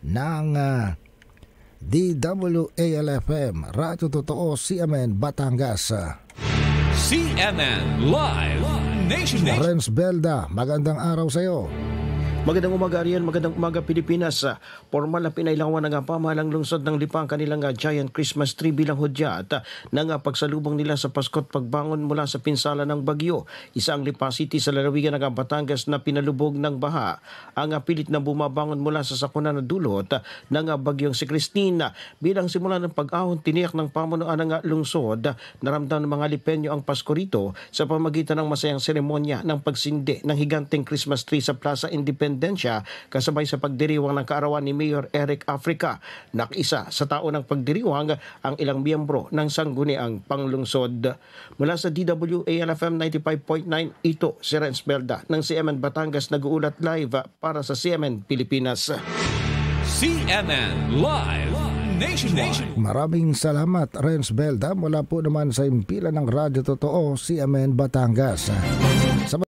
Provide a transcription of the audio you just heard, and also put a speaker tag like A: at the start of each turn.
A: ng DWALFM, Radyo Totoo, CMN Batangas.
B: CNN Live Nation.
A: Renz Belda, magandang araw sa iyo.
C: Magandang umaga riyan, magandang umaga Pilipinas. Formal na pinailawan ng pamahalang lungsod ng Lipa ang kanilang giant Christmas tree bilang hudyat ng pagsalubong nila sa Pasko't pagbangon mula sa pinsala ng bagyo. Isang Lipa City sa lalawigan ng Batangas na pinalubog ng baha. Ang pilit na bumabangon mula sa sakuna na dulot ng bagyong si Christine. Bilang simula ng pag-ahon, tiniyak ng pamunuan ng lungsod, naramdam ng mga Lipenyo ang Pasko rito sa pamagitan ng masayang seremonya ng pagsindi ng higanteng Christmas tree sa Plaza Independence kasabay sa pagdiriwang ng kaarawan ni Mayor Eric Africa. Nakisa sa tao ng pagdiriwang ang ilang miyembro ng sangguniang panglungsod. Mula sa DWALFM 95.9, ito si Renz Belda ng CMN Batangas nag-uulat live para sa CMN Pilipinas.
B: CNN Live Nationwide.
A: Maraming salamat, Renz Belda, mula po naman sa impilan ng Radyo Totoo, CMN Batangas.